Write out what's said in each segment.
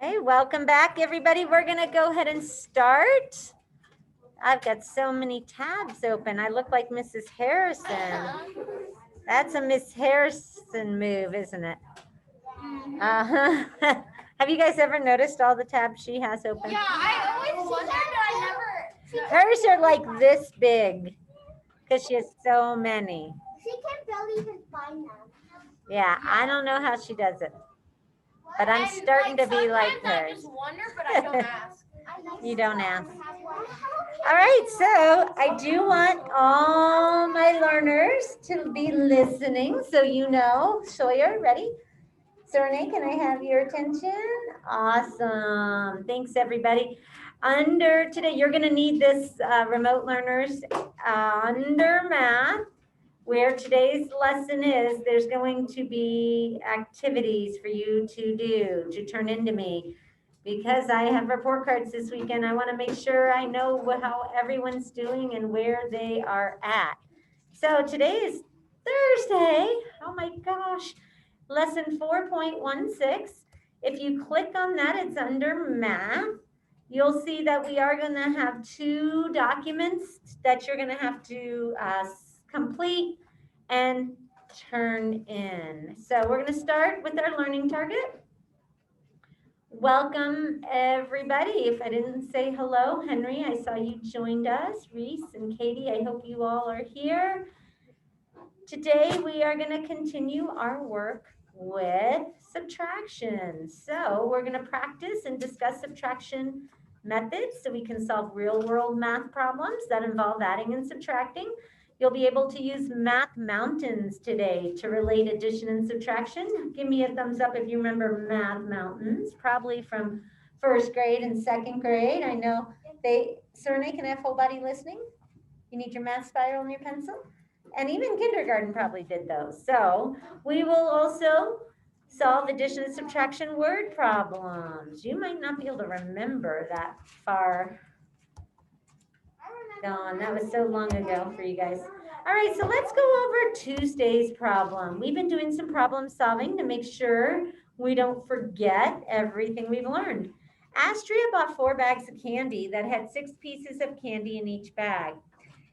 Hey, welcome back, everybody. We're going to go ahead and start. I've got so many tabs open. I look like Mrs. Harrison. That's a Miss Harrison move, isn't it? Uh-huh. Have you guys ever noticed all the tabs she has open? Yeah, I always wondered, but I never. Hers are like this big because she has so many. She can barely even find them. Yeah, I don't know how she does it, but I'm starting to be like her. I just wonder, but I don't ask. You don't ask. All right, so I do want all my learners to be listening so you know. Sawyer, ready? Serene, can I have your attention? Awesome. Thanks, everybody. Under today, you're going to need this, remote learners, under math, where today's lesson is, there's going to be activities for you to do, to turn into me. Because I have report cards this weekend, I want to make sure I know how everyone's doing and where they are at. So today is Thursday. Oh my gosh. Lesson 4.16. If you click on that, it's under math. You'll see that we are going to have two documents that you're going to have to complete and turn in. So we're going to start with our learning target. Welcome, everybody. If I didn't say hello, Henry, I saw you joined us. Reese and Katie, I hope you all are here. Today, we are going to continue our work with subtraction. So we're going to practice and discuss subtraction methods so we can solve real-world math problems that involve adding and subtracting. You'll be able to use Math Mountains today to relate addition and subtraction. Give me a thumbs up if you remember Math Mountains, probably from first grade and second grade. I know Serene, can I have full body listening? You need your math spiral and your pencil? And even kindergarten probably did those. So we will also solve addition and subtraction word problems. You might not be able to remember that far gone. That was so long ago for you guys. All right, so let's go over Tuesday's problem. We've been doing some problem solving to make sure we don't forget everything we've learned. Astria bought 4 bags of candy that had 6 pieces of candy in each bag.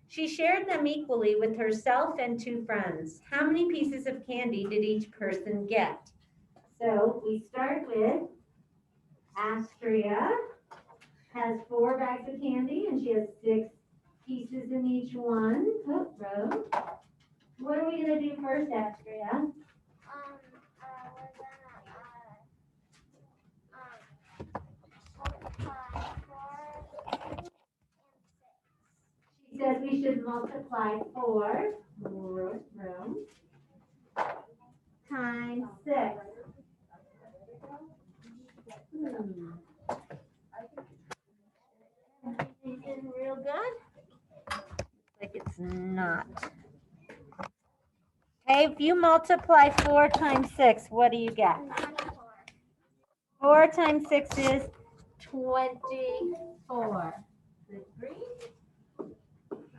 She shared them equally with herself and 2 friends. How many pieces of candy did each person get? So we start with Astria has 4 bags of candy and she has 6 pieces in each one. Oh, row. What are we going to do first, Astria? She says we should multiply 4 times 6. Everything real good? Like it's not. Okay, if you multiply 4 times 6, what do you get? 4 times 6 is 24. Agree?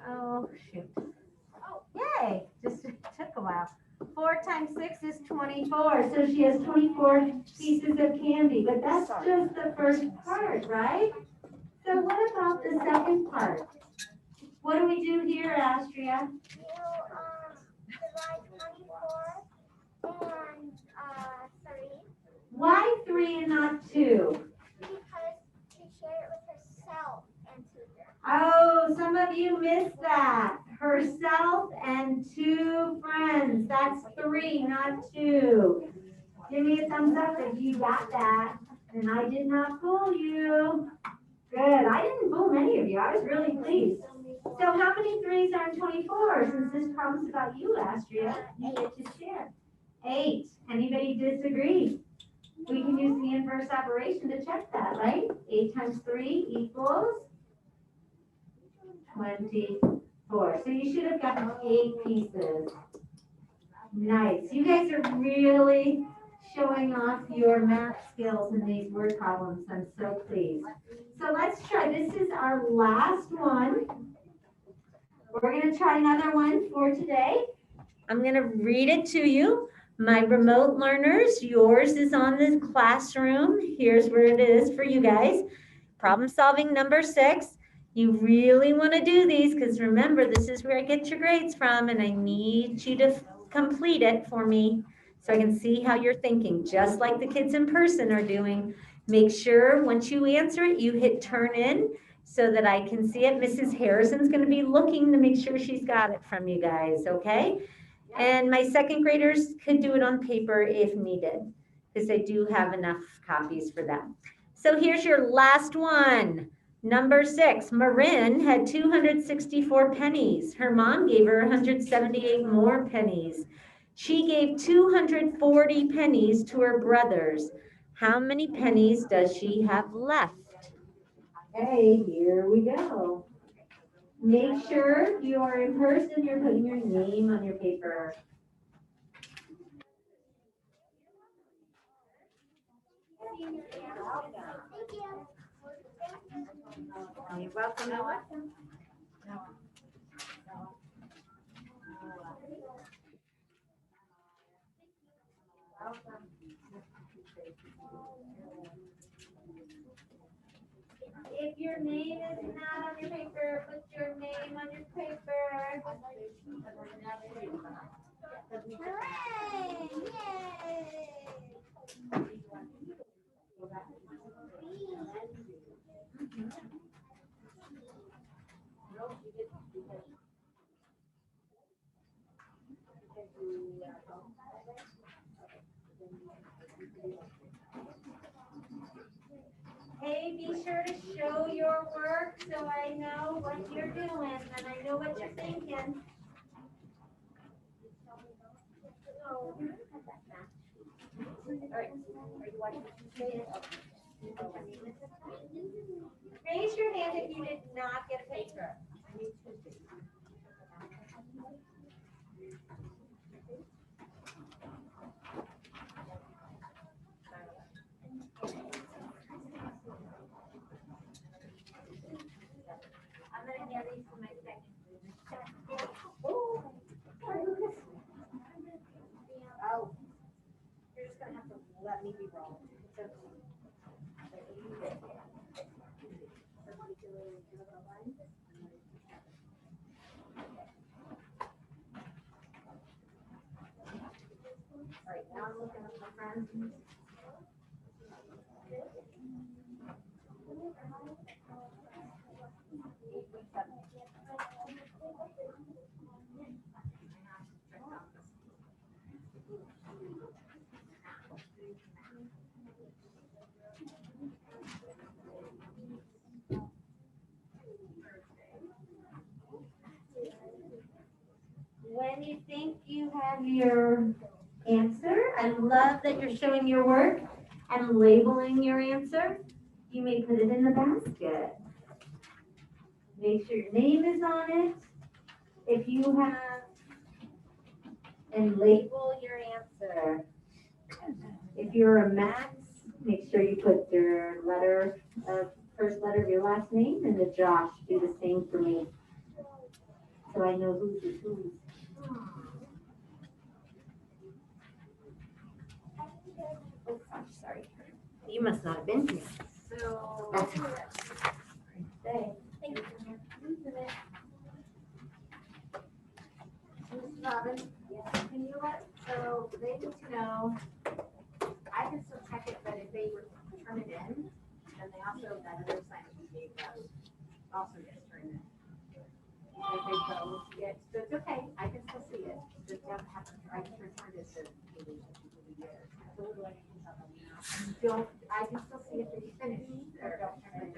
Oh, shoot. Oh, yay. Just took a while. 4 times 6 is 24. So she has 24 pieces of candy. But that's just the first part, right? So what about the second part? What do we do here, Astria? You divide 24 and 3. Why 3 and not 2? Because she shared it with herself and 2 friends. Oh, some of you missed that. Herself and 2 friends. That's 3, not 2. Give me a thumbs up if you got that. And I did not fool you. Good. I didn't fool many of you. I was really pleased. So how many 3s are in 24? Since this problem's about you, Astria, you get to share. 8. Anybody disagree? We can use the inverse operation to check that, right? 8 times 3 equals 24. So you should have gotten 8 pieces. Nice. You guys are really showing off your math skills in these word problems. I'm so pleased. So let's try. This is our last one. We're going to try another one for today. I'm going to read it to you. My remote learners, yours is on the classroom. Here's where it is for you guys. Problem solving number 6. You really want to do these because remember, this is where I get your grades from, and I need you to complete it for me so I can see how you're thinking, just like the kids in person are doing. Make sure once you answer it, you hit turn in so that I can see it. Mrs. Harrison's going to be looking to make sure she's got it from you guys, okay? And my second graders could do it on paper if needed, because I do have enough copies for them. So here's your last one. Number 6, Marin had 264 pennies. Her mom gave her 178 more pennies. She gave 240 pennies to her brothers. How many pennies does she have left? Okay, here we go. Make sure you are in person, you're putting your name on your paper. Thank you. You're welcome. You're welcome. If your name is not on your paper, put your name on your paper. Hooray! Yay! Hey, be sure to show your work so I know what you're doing and I know what you're thinking. Raise your hand if you did not get a paper. I'm going to hand these to my second. Oh, you're just going to have to let me be wrong. All right, now I'm looking at my friends. When you think you have your answer, I love that you're showing your work and labeling your answer. You may put it in the basket. Make sure your name is on it. If you have, and label your answer. If you're a Max, make sure you put your letter, first letter of your last name, and the Josh, do the same for me. So I know whose is whose. Oh, I'm sorry. You must not have been here. So, That's all right. thank you. Mrs. Robbins, can you so they need to know, I can still check it, but if they turn it in, then they also, that other sign that we gave them also gets turned in. If they both get, so it's okay, I can still see it, just don't have to, I can return it to the year. So what do I need to tell them now? Don't, I can still see if they finish, or don't turn it in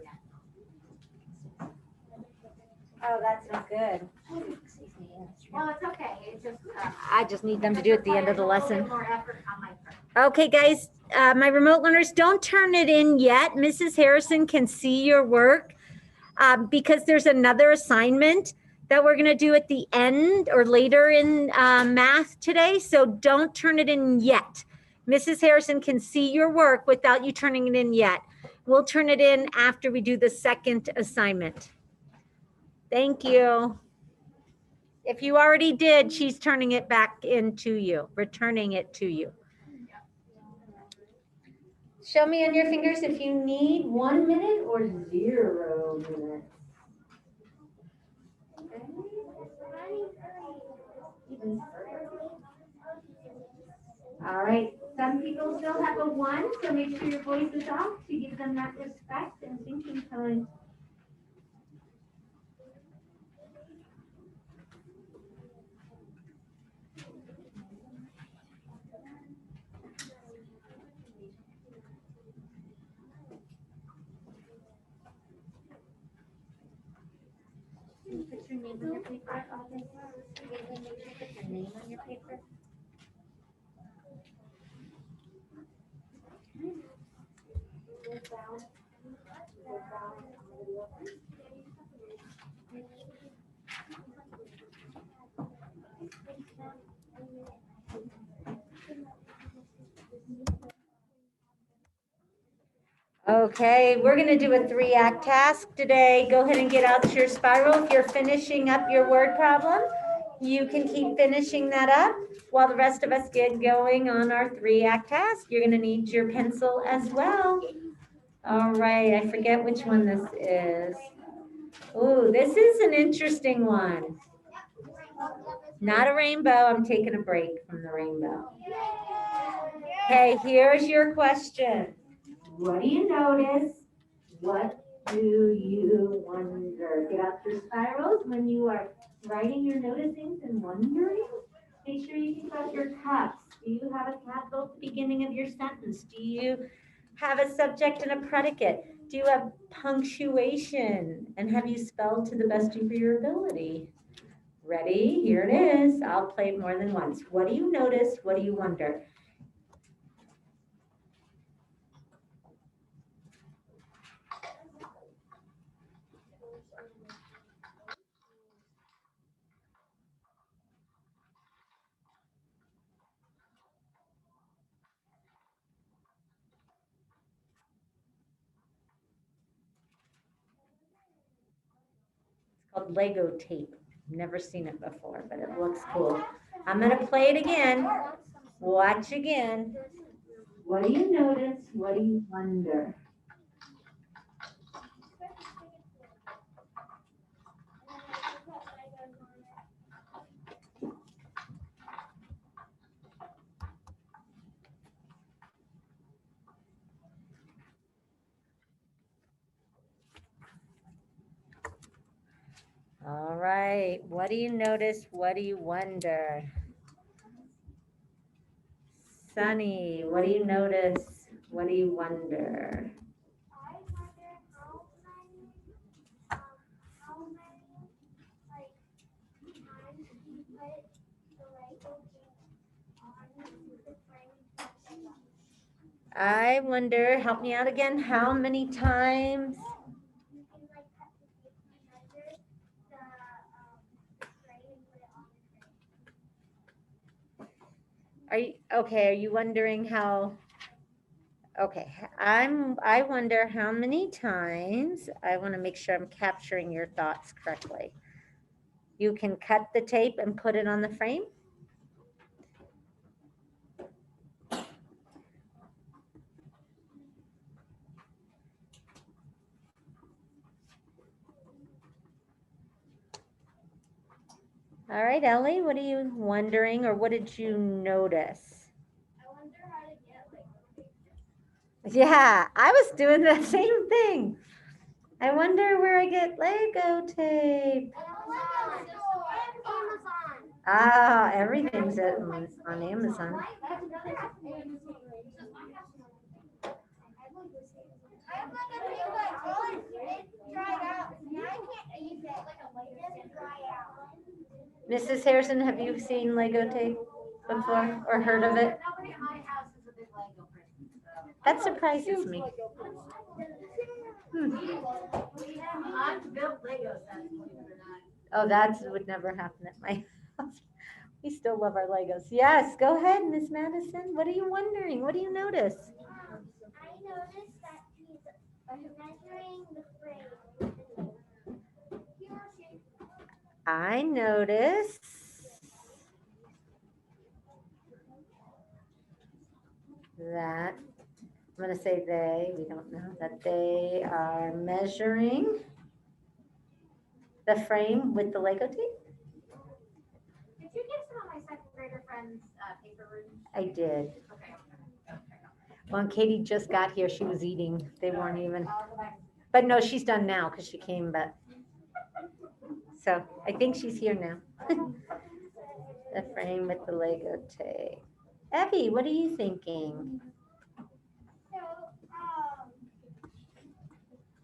yet. Oh, that's not good. Well, it's okay, it's just. I just need them to do it at the end of the lesson. A little bit more effort on my part. Okay, guys, my remote learners, don't turn it in yet. Mrs. Harrison can see your work because there's another assignment that we're going to do at the end or later in math today. So don't turn it in yet. Mrs. Harrison can see your work without you turning it in yet. We'll turn it in after we do the second assignment. Thank you. If you already did, she's turning it back into you, returning it to you. Show me on your fingers if you need 1 minute or 0 minutes. All right, some people still have a 1, so make sure your voice is off to give them that respect and thinking time. Put your name on your paper. Put your name on your paper. Okay, we're going to do a 3-act task today. Go ahead and get out your spiral. If you're finishing up your word problem, you can keep finishing that up while the rest of us get going on our 3-act task. You're going to need your pencil as well. All right, I forget which one this is. Oh, this is an interesting one. Not a rainbow. I'm taking a break from the rainbow. Okay, here's your question. What do you notice? What do you wonder? Get out your spirals when you are writing your noticings and wondering. Make sure you keep out your caps. Do you have a capital at the beginning of your sentence? Do you have a subject and a predicate? Do you have punctuation? And have you spelled to the best of your ability? Ready? Here it is. I'll play it more than once. What do you notice? What do you wonder? Called Lego tape. Never seen it before, but it looks cool. I'm going to play it again. Watch again. What do you notice? What do you wonder? All right. What do you notice? What do you wonder? Sunny, what do you notice? What do you wonder? I wonder how many like times you put the Lego on the frame. I wonder, help me out again, how many times? You can like cut the tape under the frame and put it on the frame. Are you okay? Are you wondering how? Okay, I wonder how many times. I want to make sure I'm capturing your thoughts correctly. You can cut the tape and put it on the frame. All right, Ellie, what are you wondering, or what did you notice? I wonder how to get like. Yeah, I was doing the same thing. I wonder where I get Lego tape. Amazon. Ah, everything's on Amazon. I have like a thing, but all it dried out. Now I can't use it. It doesn't dry out. Mrs. Harrison, have you seen Lego tape before or heard of it? Nobody in my house is a big Lego person. That surprises me. We have unbuilt Lego sets, believe it or not. Oh, that would never happen at my house. We still love our Legos. Yes, go ahead, Miss Madison. What are you wondering? What do you notice? I noticed that he's measuring the frame. I notice that, I'm going to say they, we don't know, that they are measuring the frame with the Lego tape. Did you get some of my second grader friends' paper room? I did. Okay. When Katie just got here, she was eating. They weren't even, I'll go back. but no, she's done now because she came, but, so I think she's here now. The frame with the Lego tape. Evie, what are you thinking? So,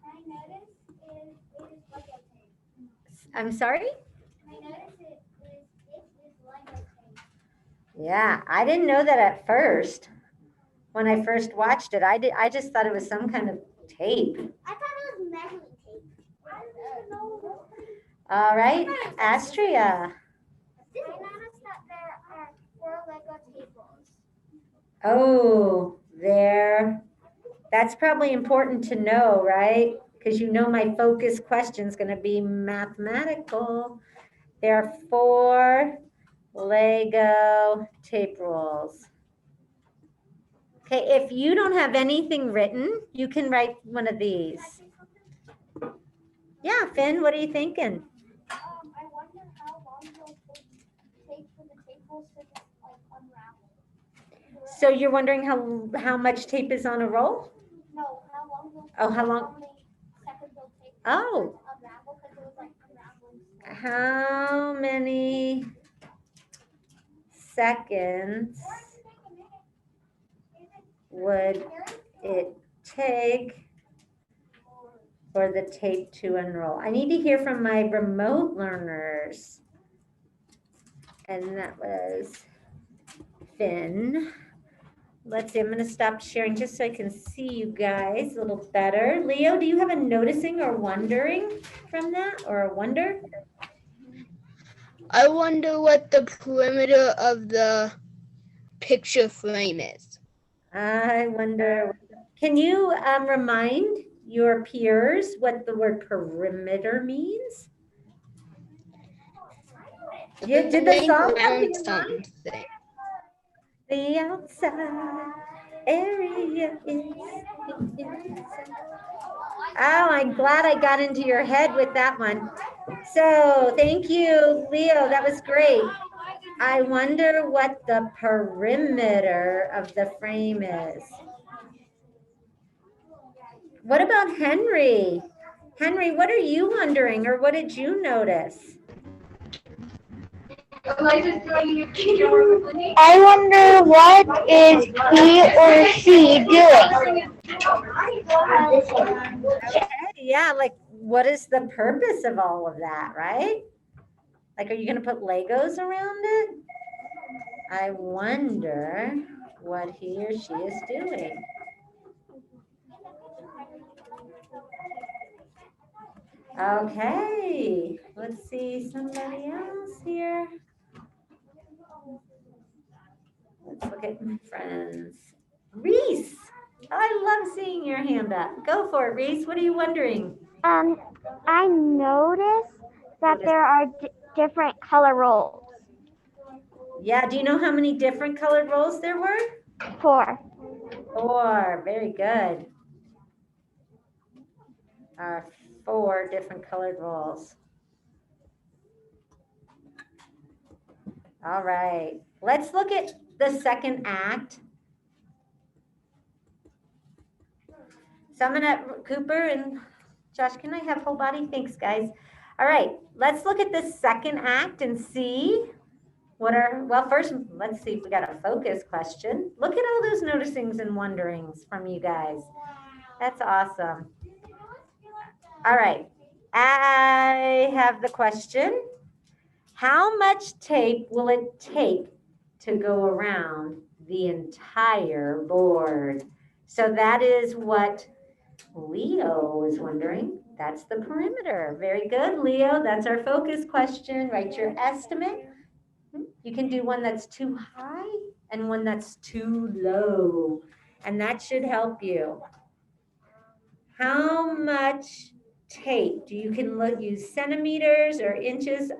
I noticed it is Lego tape. I'm sorry? I noticed it is Lego tape. Yeah, I didn't know that at first. When I first watched it, I just thought it was some kind of tape. I thought it was measuring tape. I didn't know. All right, Astria. I noticed that there are 4 Lego tables. Oh, that's probably important to know, right? Because you know my focus question is going to be mathematical. There are 4 Lego tape rolls. Okay, if you don't have anything written, you can write one of these. Yeah, Finn, what are you thinking? I wonder how long it'll take for the tables to just like unravel. So you're wondering how much tape is on a roll? No, how long will Oh, how long? How many seconds it'll take Oh. to unravel because it was like unraveling. How many seconds would it take for the tape to unroll? I need to hear from my remote learners. And that was Finn. Let's see, I'm gonna stop sharing just so I can see you guys a little better. Leo, do you have a noticing or wondering from that, or a wonder? I wonder what the perimeter of the picture frame is. I wonder, can you remind your peers what the word perimeter means? Yeah, did the song come to your mind? Something. The outside area is. Oh, I'm glad I got into your head with that one. So thank you, Leo. That was great. I wonder what the perimeter of the frame is. What about Henry? Henry, what are you wondering, or what did you notice? I wonder what is he or she doing? Okay, yeah, like what is the purpose of all of that, right? Like, are you going to put Legos around it? I wonder what he or she is doing. Okay, let's see somebody else here. Let's look at my friends. Reese, I love seeing your hand up. Go for it, Reese. What are you wondering? I noticed that there are different color rolls. Yeah, do you know how many different colored rolls there were? 4. 4, very good. 4 different colored rolls. All right, let's look at the second act. So I'm gonna, Cooper and Josh, can I have whole body? Thanks, guys. All right, let's look at the second act and see what are, well, first, let's see if we got a focus question. Look at all those noticings and wonderings from you guys. That's awesome. All right, I have the question. How much tape will it take to go around the entire board? So that is what Leo is wondering. That's the perimeter. Very good, Leo. That's our focus question. Write your estimate. You can do one that's too high and one that's too low, and that should help you. How much tape? You can use centimeters or inches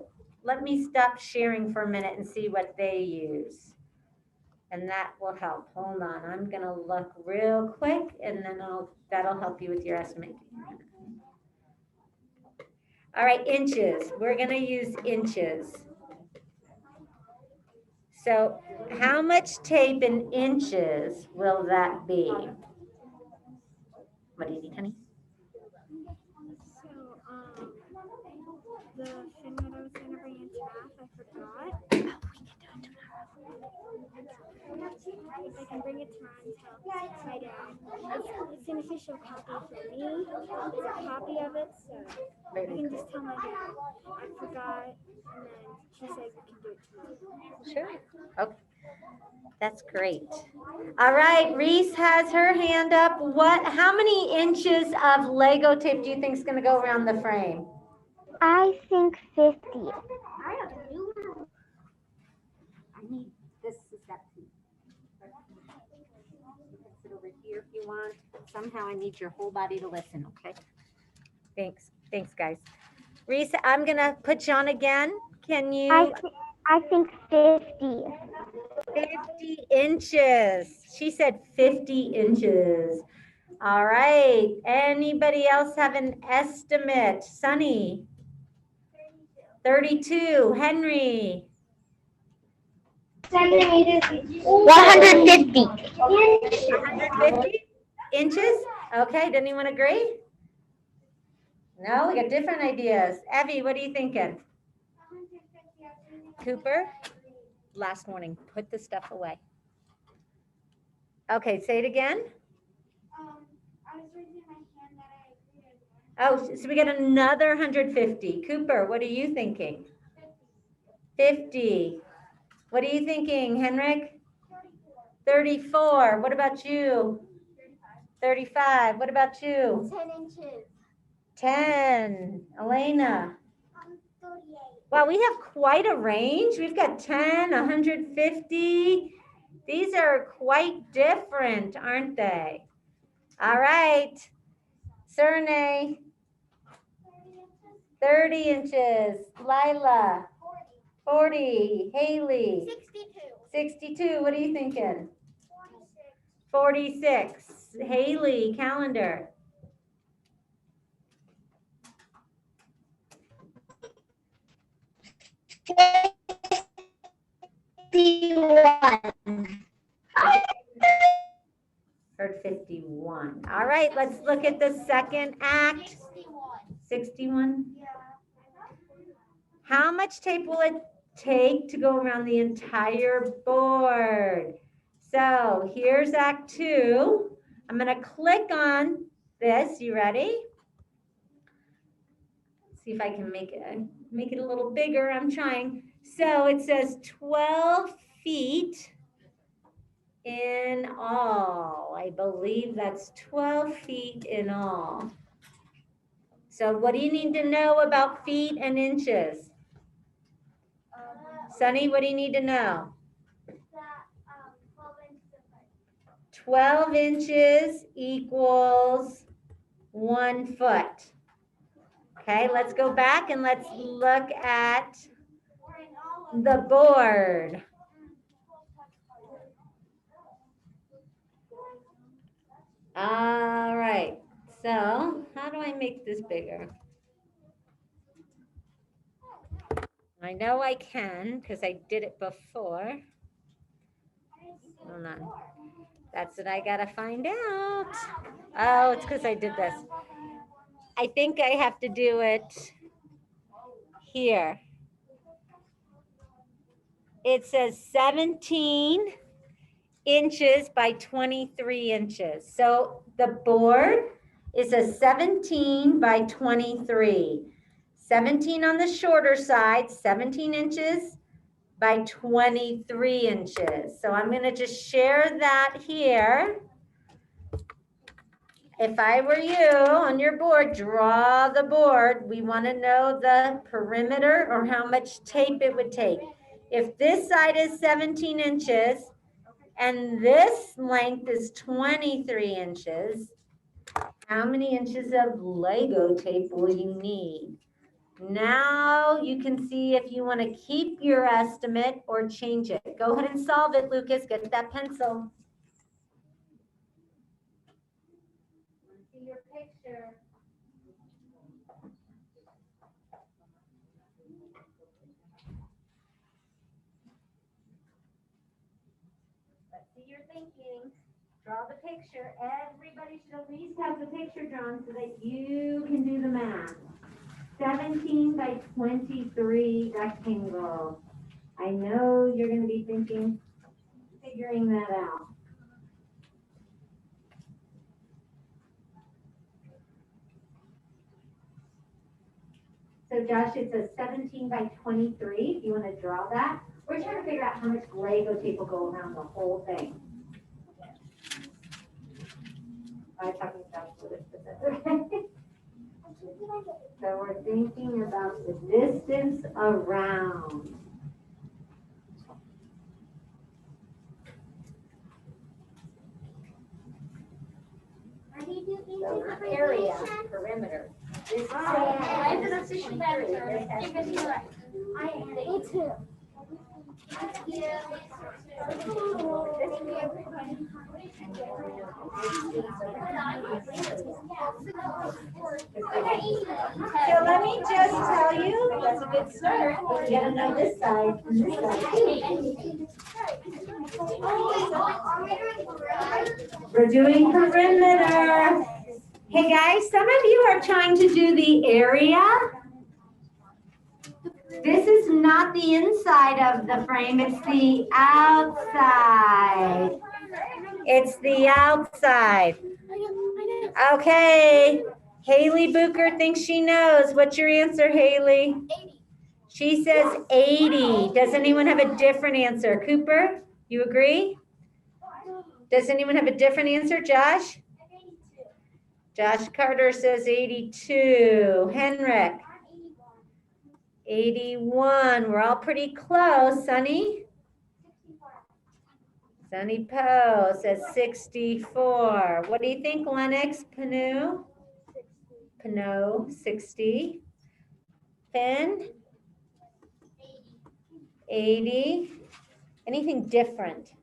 let me stop sharing for a minute and see what they use. And that will help. Hold on, I'm gonna look real quick and then that'll help you with your estimating. All right, inches, we're gonna use inches. So how much tape in inches will that be? What do you think, honey? So, the thing that I was gonna bring into math, I forgot. If I can bring it to my dad. It's an official copy for me. It's a copy of it, so I can just tell my dad I forgot, and then she said we can do it tomorrow. Sure. Okay. That's great. All right, Reese has her hand up. How many inches of Lego tape do you think is going to go around the frame? I think 50. I need this is that piece. Sit over here if you want. Somehow I need your whole body to listen, okay? Thanks. Thanks, guys. Reese, I'm going to put you on again. Can you? I think 50. 50 inches. She said 50 inches. All right. Anybody else have an estimate? Sunny? 32. Henry? 150. 150 inches? Okay. Does anyone agree? No, we got different ideas. Evie, what are you thinking? Cooper? Last warning, put the stuff away. Okay, say it again. I was raising my hand that I agreed. Oh, so we got another 150. Cooper, what are you thinking? 50. What are you thinking, Henrik? 34. What about you? 35. What about you? 10 inches. 10. Elena? 38. Wow, we have quite a range. We've got 10, 150. These are quite different, aren't they? All right. Serne? 30 inches. Lila? 40. Haley? 62. What are you thinking? 46. Haley, calendar? 51. Heard 51. All right, let's look at the second act. 61. How much tape will it take to go around the entire board? So here's act 2. I'm going to click on this. You ready? See if I can make it a little bigger. I'm trying. So it says 12 feet in all. I believe that's 12 feet in all. So what do you need to know about feet and inches? Sunny, what do you need to know? 12 inches equals 1 foot. Okay, let's go back and let's look at the board. All right, so how do I make this bigger? I know I can because I did it before. Hold on. That's what I gotta find out. Oh, it's because I did this. I think I have to do it here. It says 17 inches by 23 inches. So the board is a 17 by 23. 17 on the shorter side, 17 inches by 23 inches. So I'm going to just share that here. If I were you on your board, draw the board. We want to know the perimeter or how much tape it would take. If this side is 17 inches and this length is 23 inches, how many inches of Lego tape will you need? Now you can see if you want to keep your estimate or change it. Go ahead and solve it, Lucas. Get that pencil. See your picture. Let's see your thinking. Draw the picture. Everybody should at least have the picture drawn so that you can do the math. 17 by 23 rectangle. I know you're going to be thinking, figuring that out. So Josh, it's a 17 by 23. If you want to draw that, we're trying to figure out how much Lego tape will go around the whole thing. I'm talking about this, okay? So we're thinking about the distance around. So area, perimeter. This is Me too. So let me just tell you, that's a good start, but you gotta know this side and this side. We're doing perimeter. Hey guys, some of you are trying to do the area. This is not the inside of the frame, it's the outside. It's the outside. Okay, Haley Booker thinks she knows. What's your answer, Haley? 80. She says 80. Does anyone have a different answer? Cooper, you agree? Does anyone have a different answer? Josh? Josh Carter says 82. Henrik? 81. We're all pretty close. Sunny? Sunny Poe says 64. What do you think, Lennox? Panu? Pano, 60. Finn? 80. Anything different?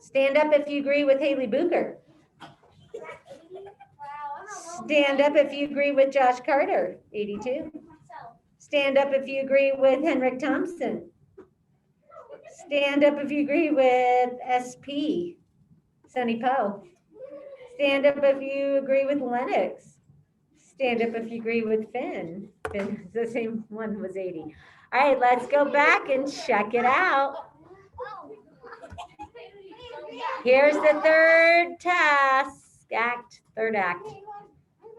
Stand up if you agree with Haley Booker. Stand up if you agree with Josh Carter, 82. Stand up if you agree with Henrik Thompson. Stand up if you agree with SP, Sunny Poe. Stand up if you agree with Lennox. Stand up if you agree with Finn. Finn, the same one was 80. All right, let's go back and check it out. Here's the third task, third act.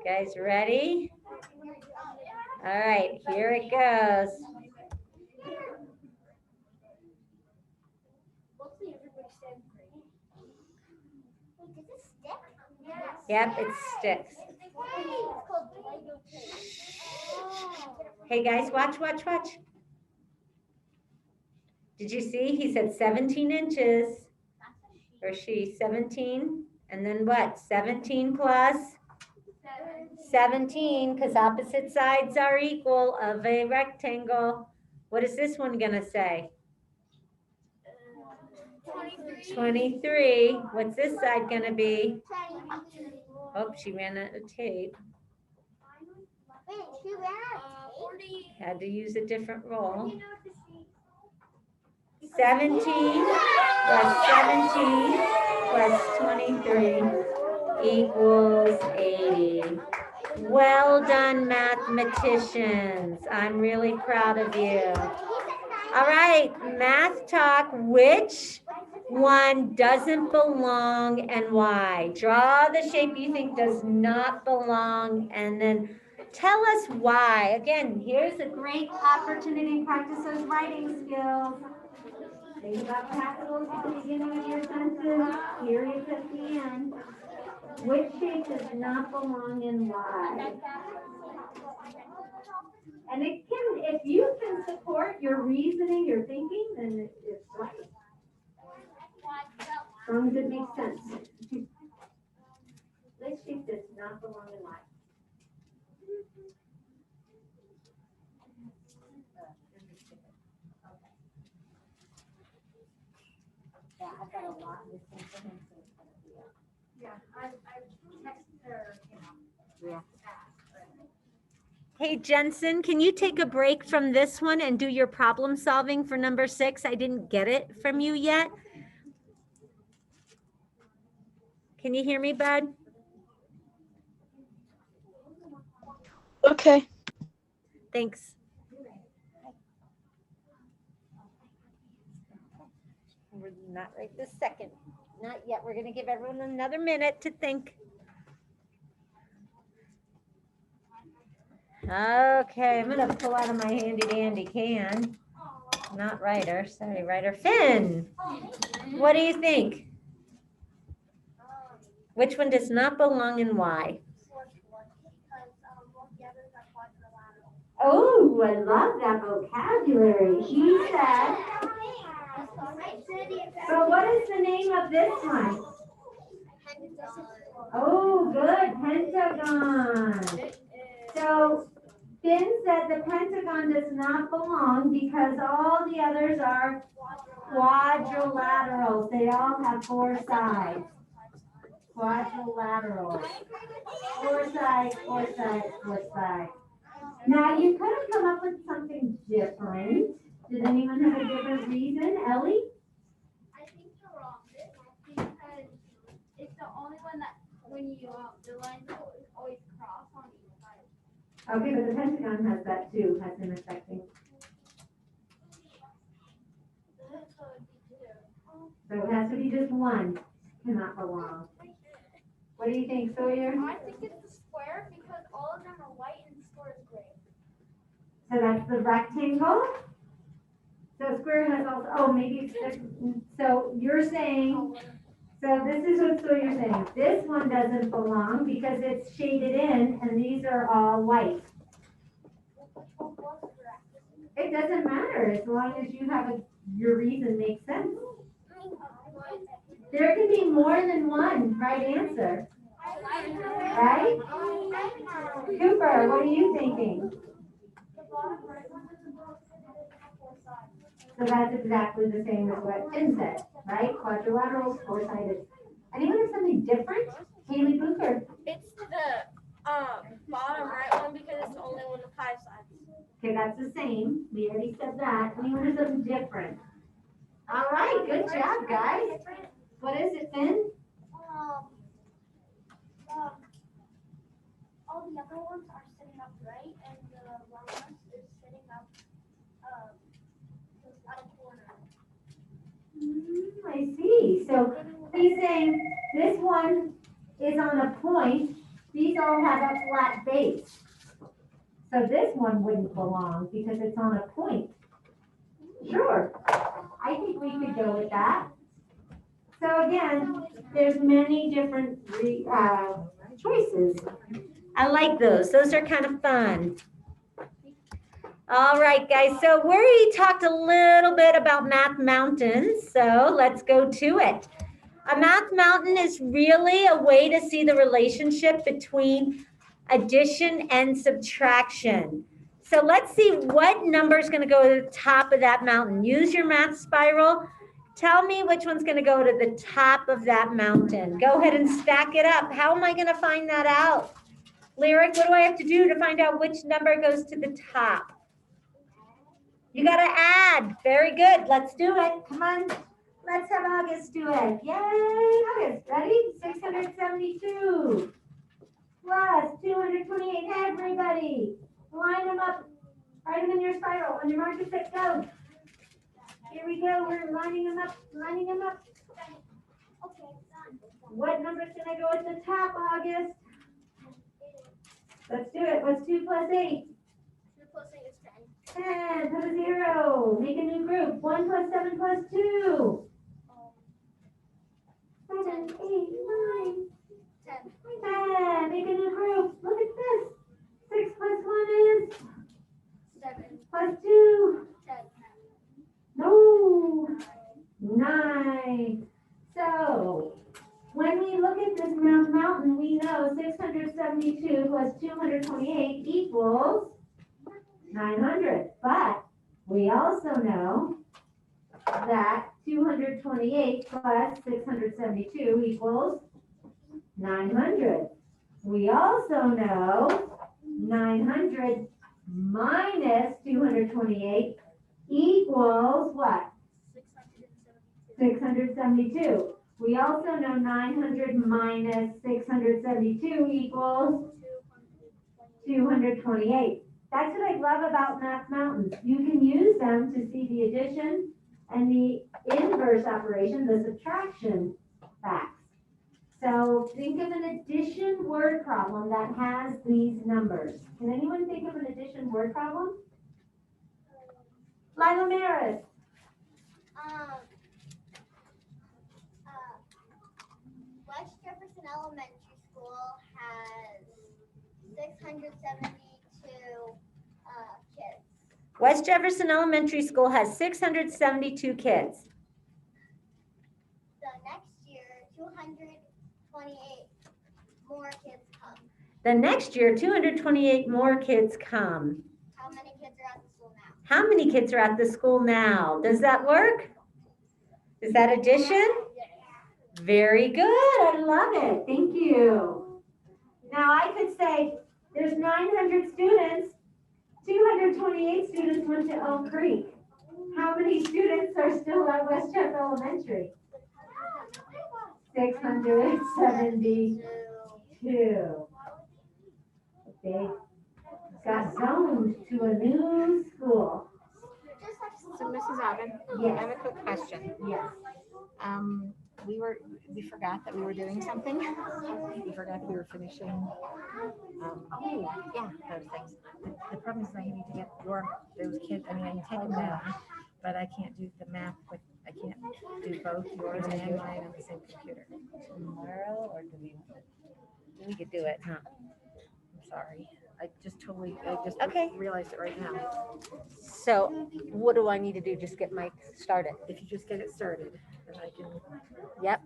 Guys ready? All right, here it goes. Yep, it sticks. Hey guys, watch. Did you see? He said 17 inches. Or she, 17. And then what? 17 plus 17, because opposite sides are equal of a rectangle. What is this one gonna say? 23. What's this side gonna be? Oh, she ran out of tape. Had to use a different roll. 17 plus 17 plus 23 equals 80. Well done, mathematicians. I'm really proud of you. All right, math talk. Which one doesn't belong and why? Draw the shape you think does not belong and then tell us why. Again, here's a great opportunity to practice those writing skills. Think about capitals at the beginning of your sentence, periods at the end. Which shape does not belong and why? And it can, if you can support your reasoning, your thinking, then it's right. As long as it makes sense. Which shape does not belong and why? Yeah, I've got a lot missing from him, so it's gonna be Yeah, I texted her, Yeah. asked, but Hey Jensen, can you take a break from this one and do your problem solving for number 6? I didn't get it from you yet. Can you hear me, bud? Okay. Thanks. We're not right this second. Not yet. We're gonna give everyone another minute to think. Okay, I'm gonna pull out of my handy dandy can. Not Ryder, sorry, Ryder. Finn, what do you think? Which one does not belong and why? Oh, I love that vocabulary. He said, so what is the name of this one? Oh, good, pentagon. So Finn said the pentagon does not belong because all the others are quadrilaterals. They all have 4 sides. Quadrilaterals. 4 sides, 4 sides, 4 sides. Now you could have come up with something different. Did anyone have a different reason? Ellie? I think you're wrong because it's the only one that when you the lines always cross on each side. Okay, but the pentagon has that too, has intersecting. So it has to be just one, cannot belong. What do you think, Sawyer? I think it's the square because all of them are white and the square is gray. So that's the rectangle? So square has also, oh, maybe it's, so you're saying, so this is what Sawyer's saying. This one doesn't belong because it's shaded in and these are all white. It doesn't matter as long as you have your reason makes sense. There can be more than one right answer. Right? Cooper, what are you thinking? So that's exactly the same as what Finn said, right? Quadrilaterals, 4-sided. Anyone have something different? Haley Booker. It's the bottom right one because it's the only one with 5 sides. Okay, that's the same. We already said that. Anyone have something different? All right, good job, guys. What is it, Finn? All the other ones are sitting up right, and the wrong one is sitting up at a corner. I see. So he's saying this one is on a point. These all have a flat base. So this one wouldn't belong because it's on a point. Sure. I think we could go with that. So again, there's many different choices. I like those. Those are kind of fun. All right, guys. So we talked a little bit about Math Mountain. So let's go to it. A Math Mountain is really a way to see the relationship between addition and subtraction. So let's see what number is going to go to the top of that mountain. Use your math spiral. Tell me which one's going to go to the top of that mountain. Go ahead and stack it up. How am I going to find that out? Lyric, what do I have to do to find out which number goes to the top? You got to add. Very good. Let's do it. Come on. Let's have August do it. Yay, August. Ready? 672 plus 228. Everybody, line them up. Write them in your spiral. On your mark, get set, go. Here we go. We're lining them up. Lining them up. What number's going to go at the top, August? Let's do it. What's 2 plus 8? 2 plus 8 is 10. 10. Put a 0. Make a new group. 1 plus 7 plus 2. 7, 8, 9. 10. Make a new group. Look at this. 6 plus 1 is 7. plus 2. 10. No. 9. So when we look at this mountain, we know 672 plus 228 equals 900. But we also know that 228 plus 672 equals 900. We also know 900 minus 228 equals what? 672. We also know 900 minus 672 equals 228. That's what I love about Math Mountains. You can use them to see the addition and the inverse operation, the subtraction facts. So think of an addition word problem that has these numbers. Can anyone think of an addition word problem? Lila Maris. West Jefferson Elementary School has 672 kids. West Jefferson Elementary School has 672 kids. The next year, 228 more kids come. The next year, 228 more kids come. How many kids are at the school now? How many kids are at the school now? Does that work? Is that addition? Very good. I love it. Thank you. Now I could say there's 900 students. 228 students went to Oak Creek. How many students are still at West Jeff Elementary? 672. They got zoned to a new school. So Mrs. Aubin, Yes. I have a quick question. Yes. We forgot that we were doing something. We forgot that we were finishing. Yeah, those things. The problem is I need to get those kids, I mean, I can take them down, but I can't do the math with, I can't do both yours and mine on the same computer. Tomorrow, or do we could do it, huh? I'm sorry. I just Okay. realized it right now. So what do I need to do? Just get Mike started? If you just get it started, then I can. Yep.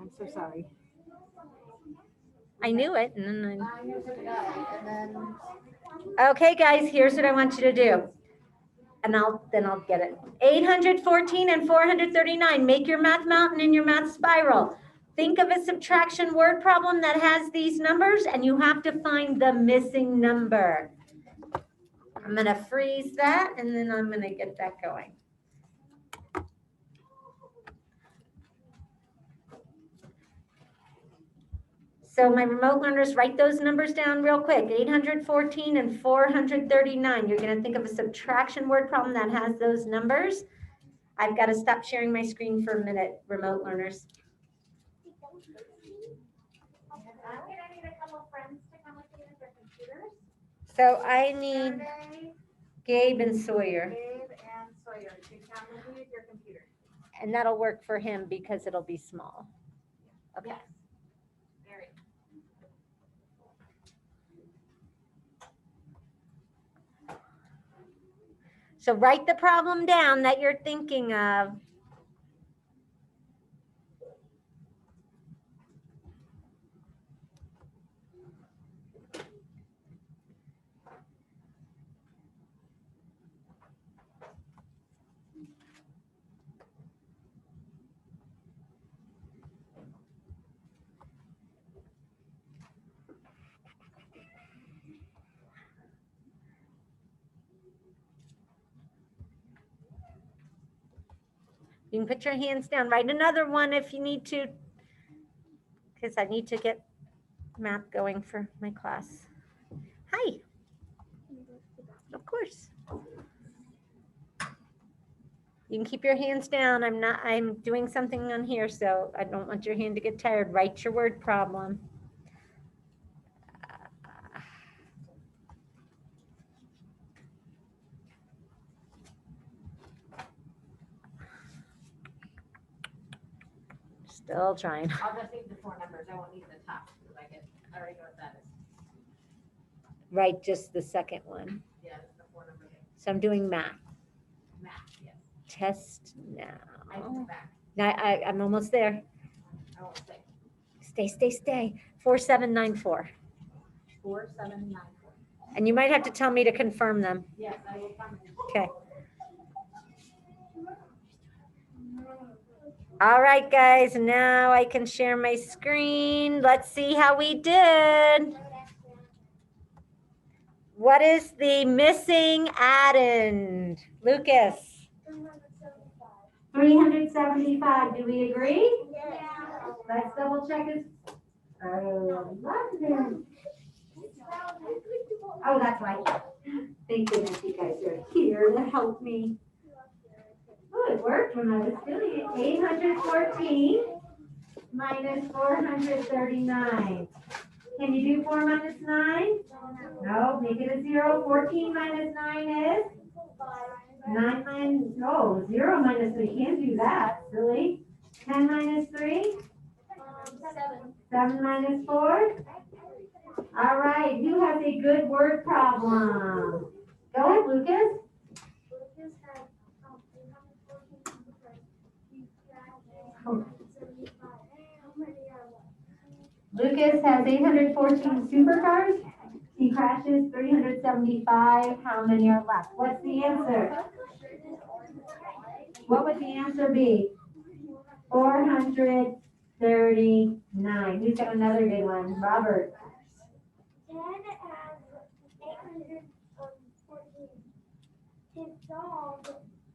I'm so sorry. I knew it. And then I knew the guy, and then. Okay, guys, here's what I want you to do. And I'll get it. 814 and 439. Make your math mountain and your math spiral. Think of a subtraction word problem that has these numbers, and you have to find the missing number. I'm going to freeze that, and then I'm going to get that going. So my remote learners, write those numbers down real quick. 814 and 439. You're going to think of a subtraction word problem that has those numbers. I've got to stop sharing my screen for a minute, remote learners. I need a couple friends to come with me with their computers. So I need Saturday, Gabe and Sawyer, Gabe and Sawyer to come with me with your computer. and that'll work for him because it'll be small. Okay. Yes. Very. So write the problem down that you're thinking of. You can put your hands down. Write another one if you need to, because I need to get math going for my class. Hi. Of course. You can keep your hands down. I'm doing something on here, so I don't want your hand to get tired. Write your word problem. Still trying. I'll just need the 4 numbers. I won't need the top because I already know what that is. Write just the second one. Yeah, it's the 4 numbers. So I'm doing math. Math, yes. Test I now. can back. Now I'm almost there. I won't say. Stay. 4794. 4794. And you might have to tell me to confirm them. Yes, I will come. Okay. All right, guys, now I can share my screen. Let's see how we did. What is the missing addend? Lucas? 375. Do we agree? Let's double check this. Oh, London. Oh, that's right. Thank goodness you guys are here to help me. Oh, it worked when I was doing it. 814 minus 439. Can you do 4 minus 9? No, make it a 0. 14 minus 9 is? 9 minus, no, 0 minus 3. Can't do that, silly. 10 minus 3? 7 minus 4? All right, who has a good word problem? Go ahead, Lucas. Lucas has 814 supercars. He crashes 375. How many are left? What's the answer? What would the answer be? 439. Who's got another good one? Robert. 10 has 814. His dog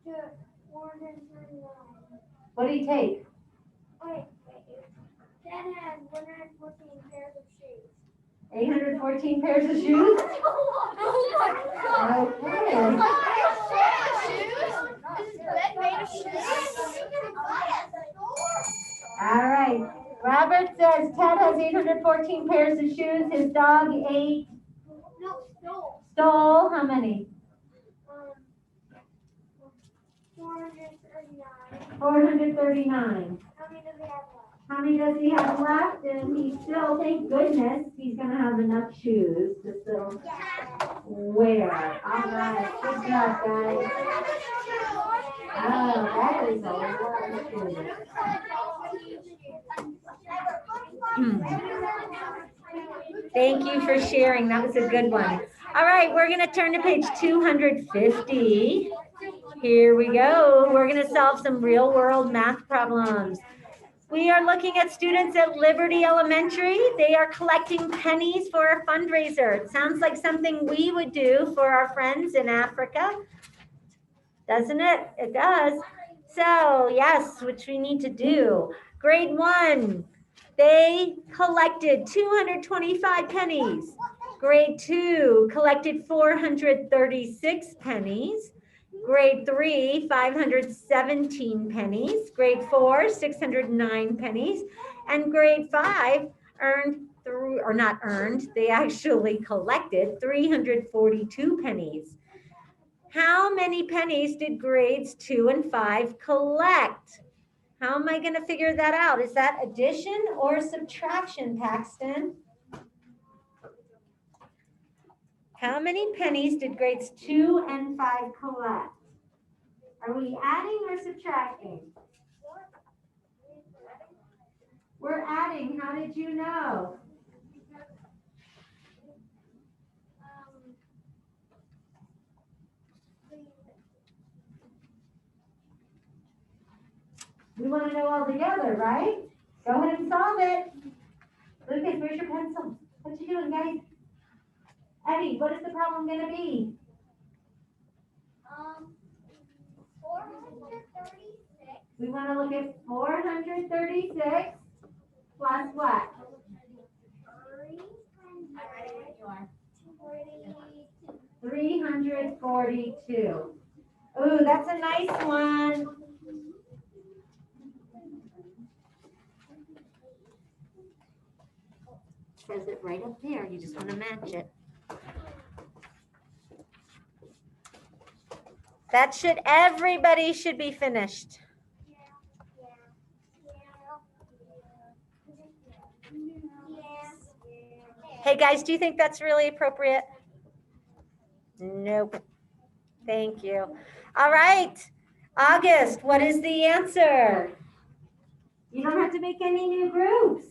took 439. What do you take? Wait. 10 has 114 pairs of shoes. 814 pairs of shoes? All right. Robert says Ted has 814 pairs of shoes. His dog ate. Stole how many? 439. 439. How many does he have left? How many does he have left? And he still, thank goodness, he's going to have enough shoes to still wear. All right. Good job, guys. Oh, that is a lot of shoes. Thank you for sharing. That was a good one. All right, we're going to turn to page 250. Here we go. We're going to solve some real world math problems. We are looking at students at Liberty Elementary. They are collecting pennies for a fundraiser. It sounds like something we would do for our friends in Africa. Doesn't it? It does. So yes, which we need to do. Grade 1, they collected 225 pennies. Grade 2 collected 436 pennies. Grade 3, 517 pennies. Grade 4, 609 pennies. And grade 5 they actually collected 342 pennies. How many pennies did grades 2 and 5 collect? How am I going to figure that out? Is that addition or subtraction, Paxton? How many pennies did grades 2 and 5 collect? Are we adding or subtracting? We're adding. How did you know? We want to know all together, right? Go ahead and solve it. Lucas, where's your pencil? What you doing, guys? Eddie, what is the problem going to be? 436. We want to look at 436 plus what? 342. Ooh, that's a nice one. Says it right up there. You just want to match it. That should, everybody should be finished. Hey guys, do you think that's really appropriate? Nope. Thank you. All right. August, what is the answer? You don't have to make any new groups.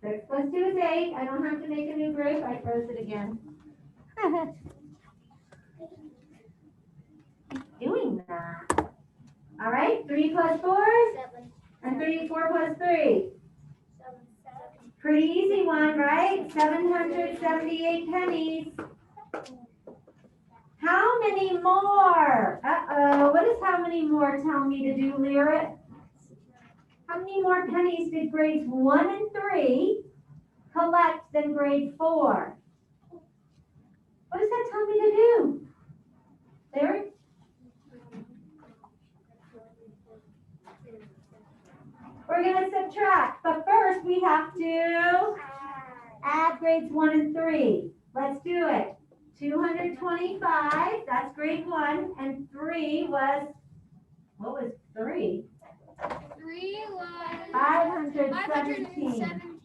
6 plus 2 is 8. I don't have to make a new group. I froze it again. doing that. All right, 3 plus 4 and 4 plus 3. Pretty easy one, right? 778 pennies. How many more? Uh-oh, what does how many more tell me to do, Lyric? How many more pennies did grades 1 and 3 collect than grade 4? What does that tell me to do? Lyric? We're going to subtract, but first we have to add grades 1 and 3. Let's do it. 225, that's grade 1, and 3 was, what was 3? 3 was 517.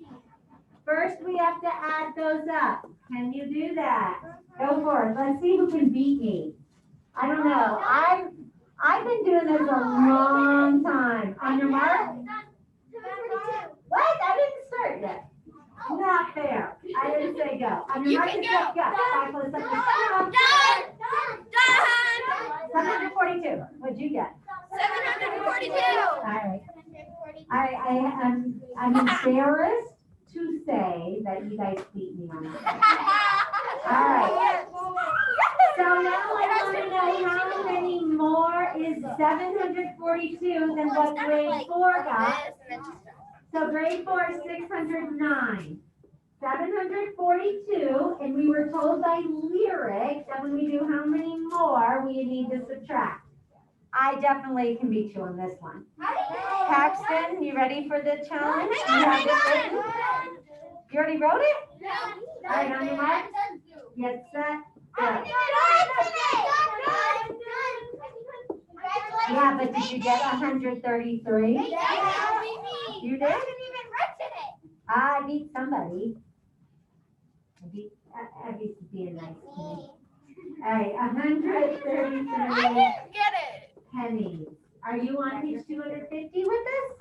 First, we have to add those up. Can you do that? Go for it. Let's see who can beat me. I don't know. I've been doing this a long time. On your mark? What? I didn't start yet. Not fair. I didn't say go. On your mark, get go. 5 plus 7 is 742. What'd you get? 742. All right. I'm embarrassed to say that you guys beat me on that. All right. So now I want to know how many more is 742 than what grade 4 got. So grade 4 is 609. 742, and we were told by Lyric that when we do how many more, we need to subtract. I definitely can beat you on this one. Paxton, you ready for the challenge? You have this written? You already wrote it? All right, on your mark. Get set. Go. Yeah, but did you get 133? You did? I beat somebody. I beat being nice to me. All right, 133 pennies. Are you on page 250 with this?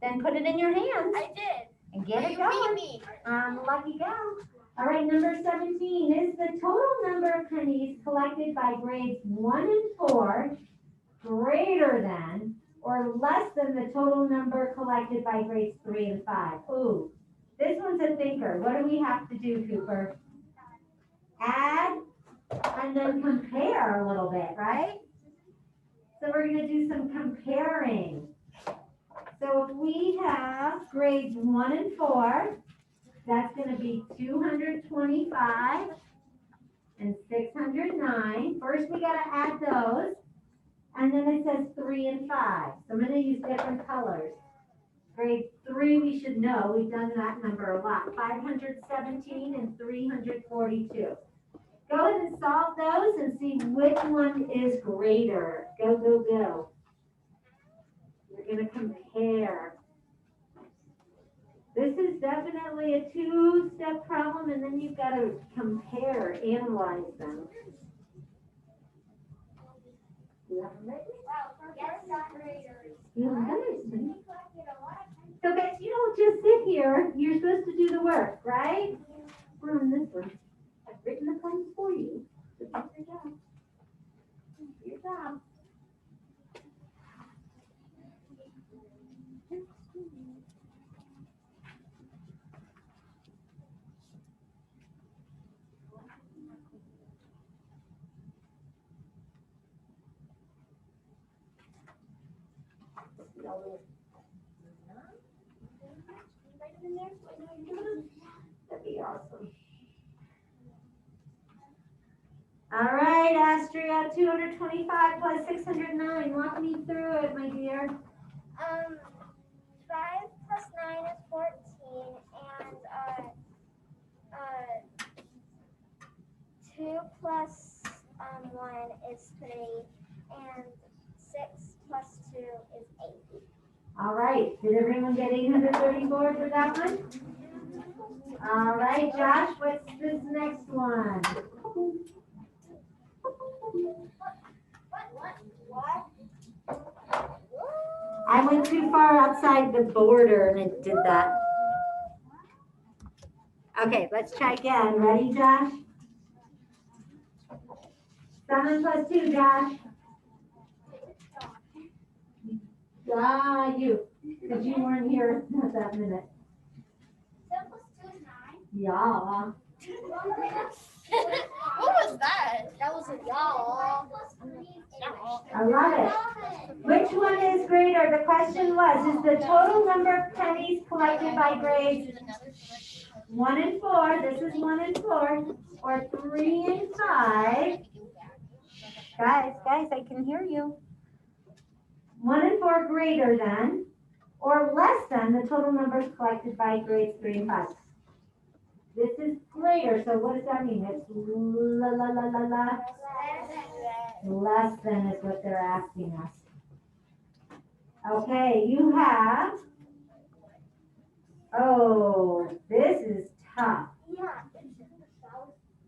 Then put it in your hands I did. and get it You going. beat me. Lucky gal. All right, number 17 is the total number of pennies collected by grades 1 and 4 greater than or less than the total number collected by grades 3 and 5. Ooh, this one's a thinker. What do we have to do, Cooper? Add and then compare a little bit, right? So we're going to do some comparing. So if we have grades 1 and 4, that's going to be 225 and 609. First, we got to add those. And then it says 3 and 5. So I'm going to use different colors. Grade 3, we should know. We've done that number a lot. 517 and 342. Go ahead and solve those and see which one is greater. Go, go, go. We're going to compare. This is definitely a 2-step problem, and then you've got to compare, analyze them. You haven't written? You haven't done it. So guys, you don't just sit here. You're supposed to do the work, right? We're on this one. I've written the poems for you. So do your job. Do your job. That'd be awesome. All right, Astria, 225 plus 609. Walk me through it, my dear. 5 plus 9 is 14, and 2 plus 1 is 3, and 6 plus 2 is 8. All right, did everyone get 834 for that one? All right, Josh, what's this next one? I went too far outside the border and it did that. Okay, let's try again. Ready, Josh? 7 plus 2, Josh. Ah, you, because you weren't here at that minute. 7 plus 2 is 9. Yeah. What was that? That was a y'all. I love it. Which one is greater? The question was, is the total number of pennies collected by grades 1 and 4, this is 1 and 4, or 3 and 5? Guys, I can hear you. 1 and 4 greater than or less than the total numbers collected by grades 3 and 5. This is greater, so what does that mean? It's less than is what they're asking us. Okay, you have, oh, this is tough.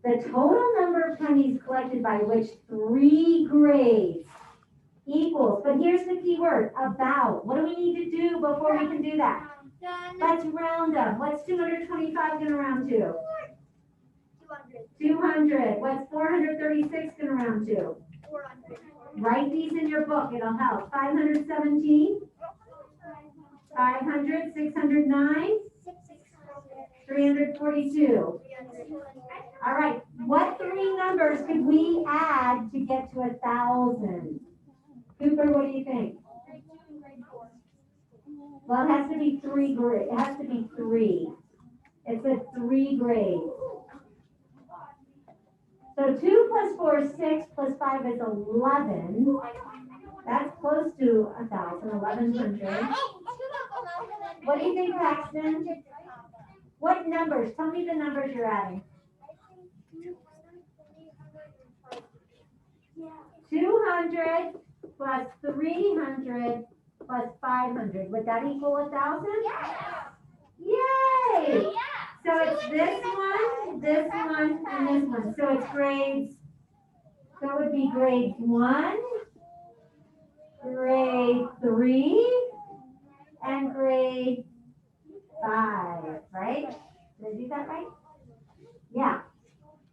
The total number of pennies collected by which 3 grades equals, but here's the key word, about. What do we need to do before we can do that? Let's round them. What's 225 going to round to? 200. What's 436 going to round to? 400. Write these in your book. It'll help. 517. 500. 609. 342. All right. What 3 numbers could we add to get to 1,000? Cooper, what do you think? Well, it has to be 3 grades. It has to be 3. It's a 3 grades. So 2 plus 4 is 6, plus 5 is 11. That's close to 1,000, 1,100. What do you think, Paxton? What numbers? Tell me the numbers you're adding. 200 plus 300 plus 500. Would that equal 1,000? Yay! So it's this one, and this one. So it's grades, so it would be grade 1, grade 3, and grade 5, right? Did I do that right? Yeah.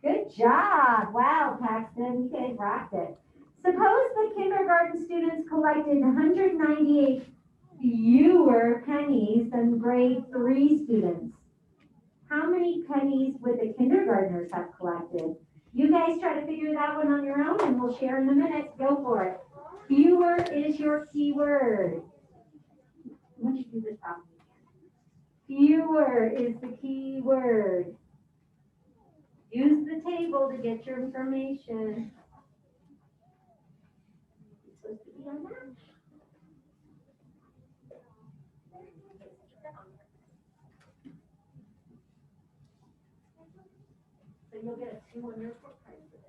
Good job. Wow, Paxton, you guys rocked it. Suppose the kindergarten students collected 198 fewer pennies than grade 3 students. How many pennies would the kindergartners have collected? You guys try to figure that one on your own and we'll share in a minute. Go for it. Fewer is your key word. Why don't you do this problem again? Fewer is the key word. Use the table to get your information. It's supposed to be on that. So you'll get a 2 on your footprint for this.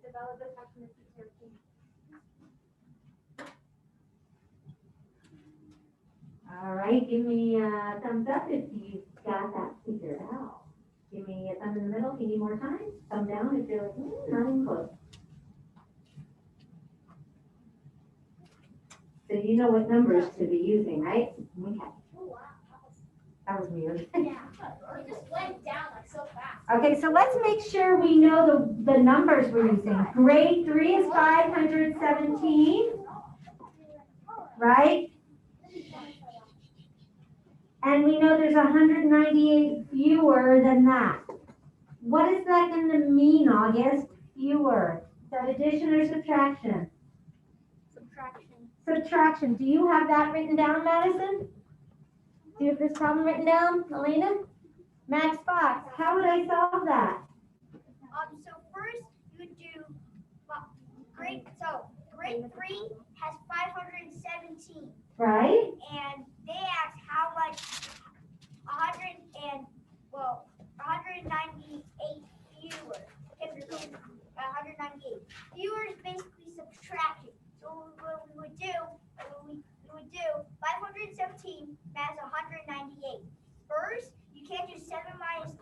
Develop the section of teacher. All right, give me a thumbs up if you got that figured out. Give me a thumb in the middle if you need more time. Thumb down if you're like, not even close. So you know what numbers to be using, right? Okay. That was weird. Yeah, it just went down like so fast. Okay, so let's make sure we know the numbers we're using. Grade 3 is 517, right? And we know there's 198 fewer than that. What is that going to mean, August? Fewer. Is that addition or subtraction? Subtraction. Do you have that written down, Madison? Do you have this problem written down, Elena? Max Fox, how would I solve that? grade 3 has 517. Right? And they asked how much 198 viewers. Kindergarten, 198 viewers basically subtracted. So what we would do, 517 minus 198. First, you can't do 7 minus 8,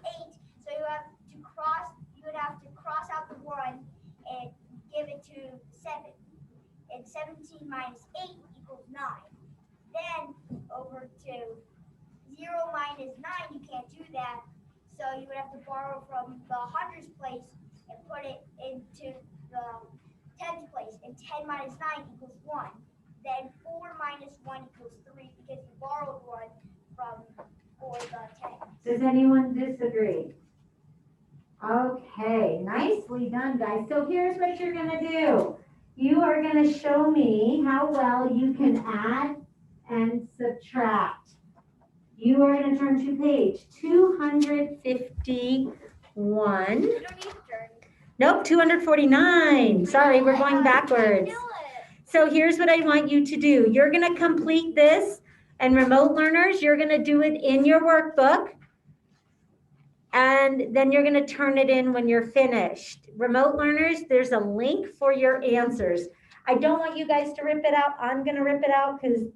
so you would have to cross out the 1 and give it to 7. And 17 minus 8 equals 9. Then over to 0 minus 9, you can't do that. So you would have to borrow from the hundreds place and put it into the tens place. And 10 minus 9 equals 1. Then 4 minus 1 equals 3 because you borrowed 1 for the 10. Does anyone disagree? Okay, nicely done, guys. So here's what you're gonna do. You are gonna show me how well you can add and subtract. You are gonna turn to page 251. You don't need to turn. Nope, 249. Sorry, we're going backwards. So here's what I want you to do. You're gonna complete this, and remote learners, you're gonna do it in your workbook. And then you're gonna turn it in when you're finished. Remote learners, there's a link for your answers. I don't want you guys to rip it out. I'm gonna rip it out because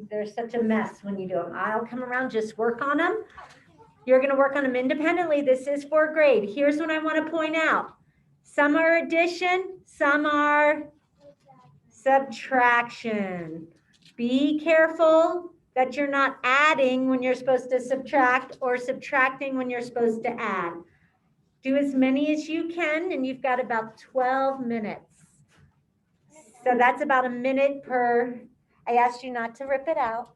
there's such a mess when you do them. I'll come around, just work on them. You're gonna work on them independently. This is 4th grade. Here's what I wanna point out. Some are addition, some are subtraction. Be careful that you're not adding when you're supposed to subtract or subtracting when you're supposed to add. Do as many as you can, and you've got about 12 minutes. So that's about a minute per. I asked you not to rip it out.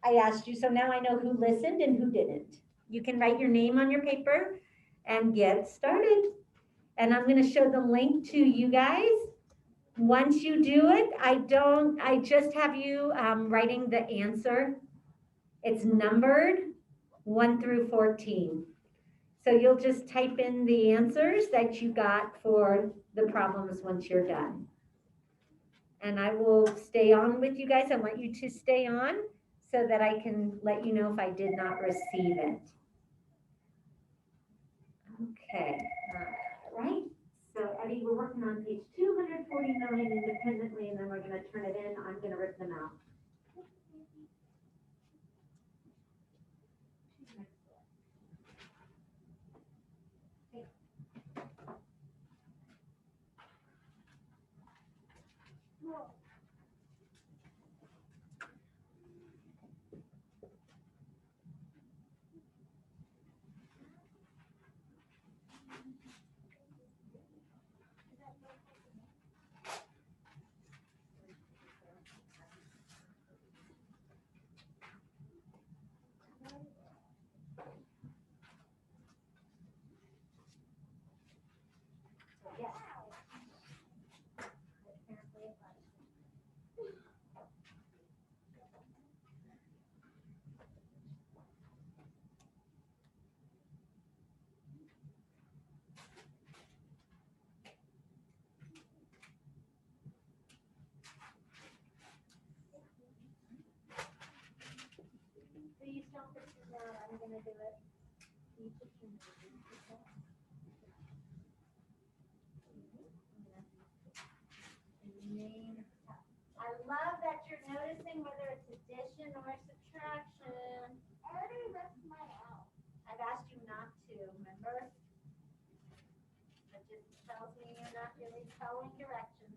I asked you, so now I know who listened and who didn't. You can write your name on your paper and get started. And I'm gonna show the link to you guys. Once you do it, I just have you writing the answer. It's numbered 1 through 14. So you'll just type in the answers that you got for the problems once you're done. And I will stay on with you guys. I want you to stay on so that I can let you know if I did not receive it. Okay, all right. So Eddie, we're working on page 249 independently, and then we're gonna turn it in. I'm gonna rip them out. Please don't put it down. I'm gonna do it. I love that you're noticing whether it's addition or subtraction. I already ripped mine out. I've asked you not to, remember? That just tells me you're not really following directions.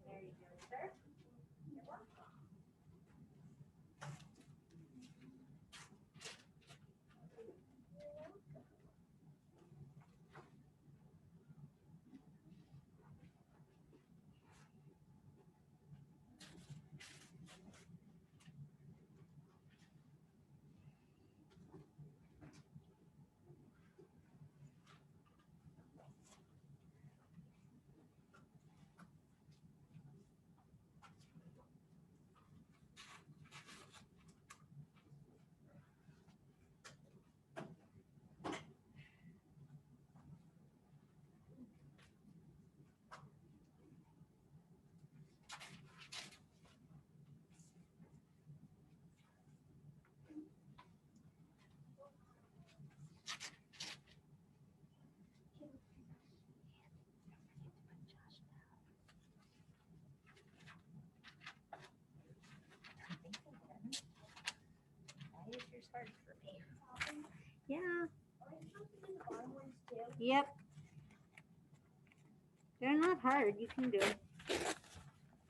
There you go, sir. You're welcome. Yeah. Yep. They're not hard. You can do it.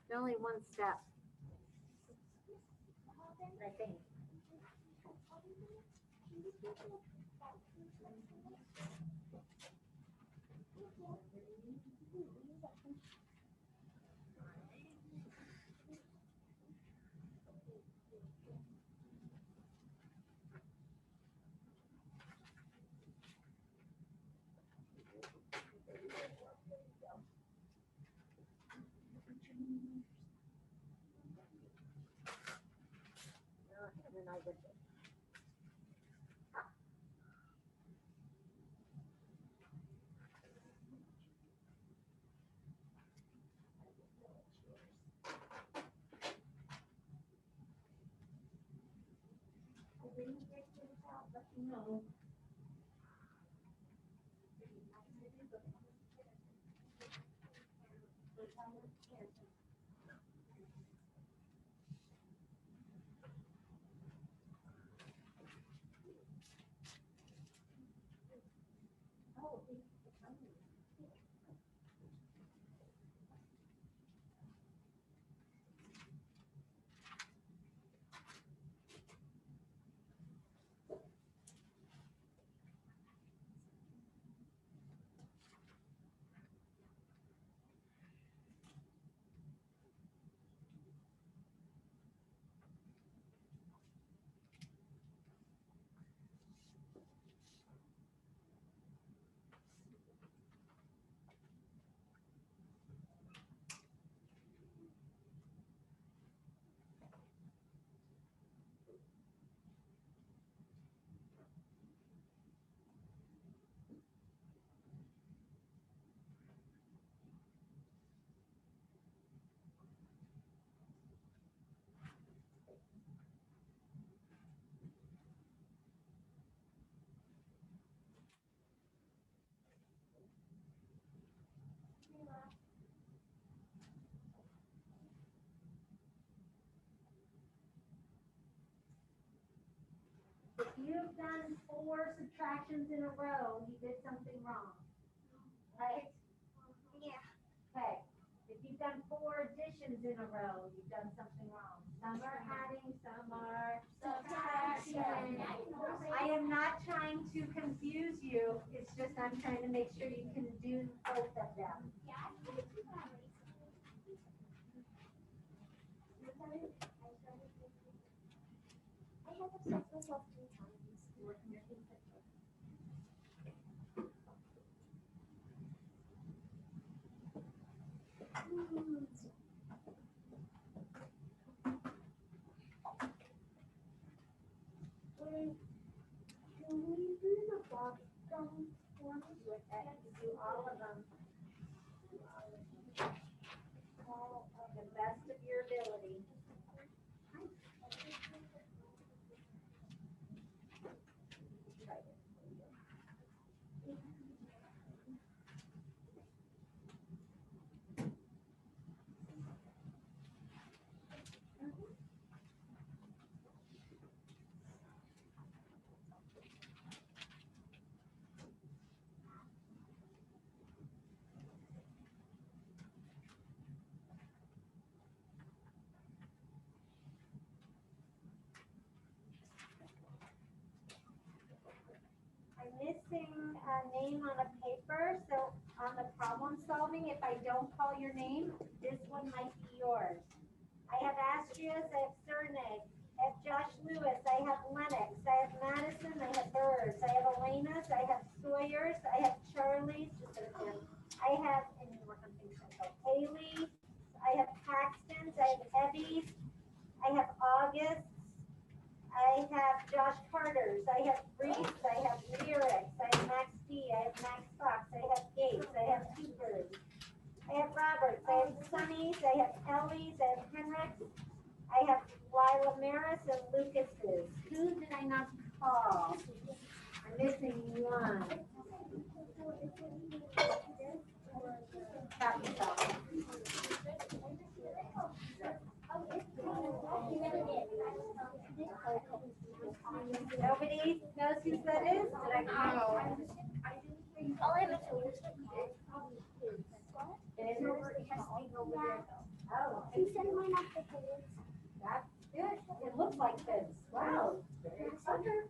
They're only one step. I think. No. If you've done 4 subtractions in a row, you did something wrong. Right? Yeah. Okay. If you've done 4 additions in a row, you've done something wrong. Some are adding, some are subtraction. I am not trying to confuse you. It's just I'm trying to make sure you can do both of them. I have obsessed myself 3 times. Can we do the box one? Do all of them. The best of your ability. I'm missing a name on a paper, so on the problem solving, if I don't call your name, this one might be yours. I have Astrius, I have Cernig, I have Josh Lewis, I have Lennox, I have Madison, I have Burrs, I have Elena's, I have Sawyer's, I have Charlie's, I have, and you work on things like Haley, I have Paxton's, I have Evie's, I have August's, I have Josh Carter's, I have Reese, I have Lyrics, I have Max D, I have Max Fox, I have Gates, I have Keepers, I have Roberts, I have Sonny's, I have Ellie's, I have Henrik's, I have Lila Maris and Lucas's. Who did I not call? I'm missing one. Stop yourself. Nobody knows who that is? That's good. It looks like this. Wow. Very clever.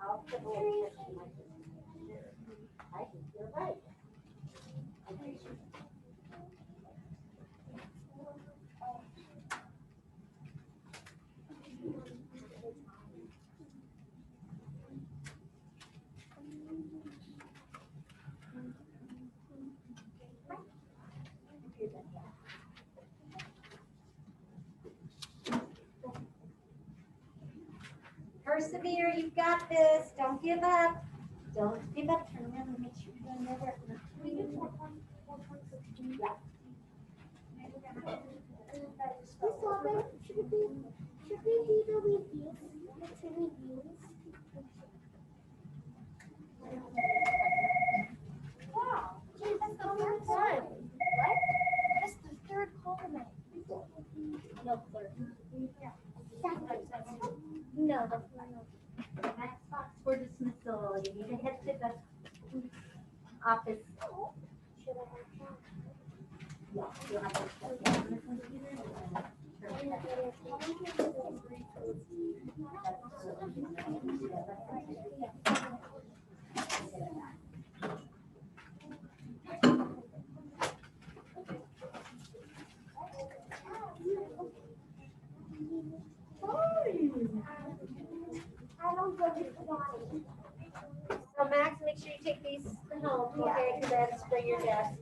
I'll put a little picture in my picture. I think you're right. Persevere, you've got this. Don't give up. Don't give up. Turn around and make sure you're doing your work. Should we do the reviews? Let's do reviews. Wow, geez, that's the third one. What? That's the third column. No, third. No, that's not. Next box for dismissal. You need to head to the office. Should I have that? Yeah, you'll have to shut down the computer and then turn it back. I don't go to Swanee. So Max, make sure you take these home, okay, because that's for your desk.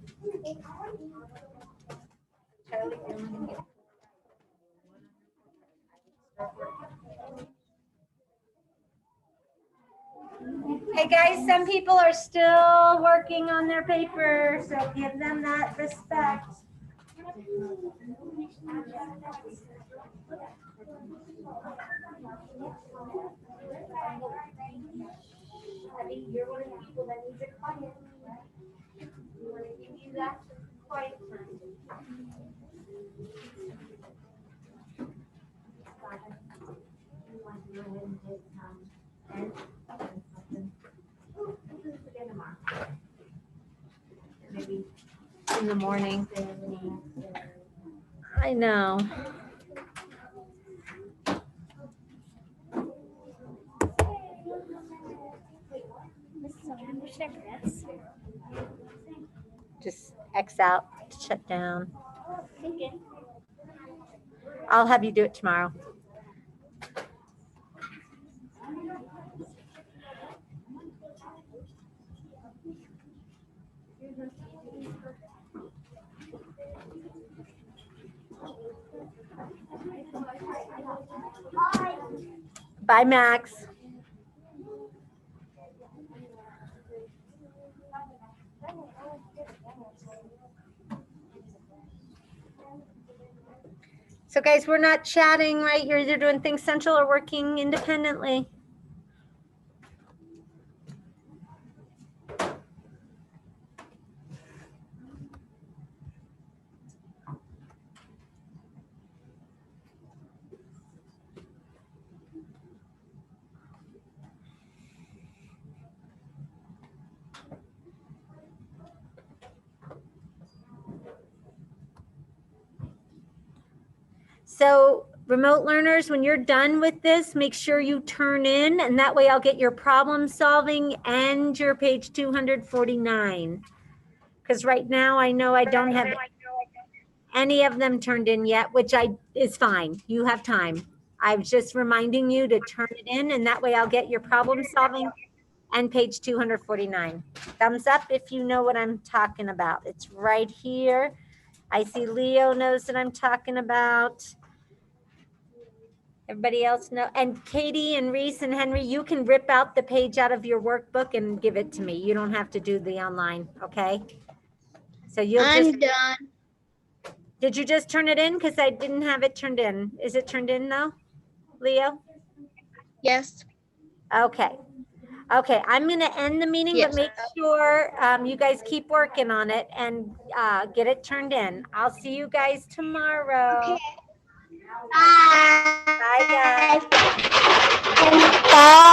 Charlie, you're gonna get- Hey guys, some people are still working on their paper, so give them that respect. Abby, you're one of the people that needs it quiet. We want to give you that quiet time. You want to go ahead and take and something. Ooh, we'll do this again tomorrow. Maybe In the morning. stay in the next day. I know. Should I press? Just X out, shut down. Thinking. I'll have you do it tomorrow. Bye, Max. So guys, we're not chatting, right? You're either doing Think Central or working independently. So remote learners, when you're done with this, make sure you turn in, and that way I'll get your problem solving and your page 249. Because right now I know I don't have any of them turned in yet, which is fine. You have time. I was just reminding you to turn it in, and that way I'll get your problem solving and page 249. Thumbs up if you know what I'm talking about. It's right here. I see Leo knows that I'm talking about. Everybody else know, and Katie and Reese and Henry, you can rip out the page out of your workbook and give it to me. You don't have to do the online, okay? So you'll I'm done. Did you just turn it in? Because I didn't have it turned in. Is it turned in though, Leo? Yes. Okay. Okay, I'm gonna end the meeting, but Yes. make sure you guys keep working on it and get it turned in. I'll see you guys tomorrow. Okay. Bye, guys. Bye.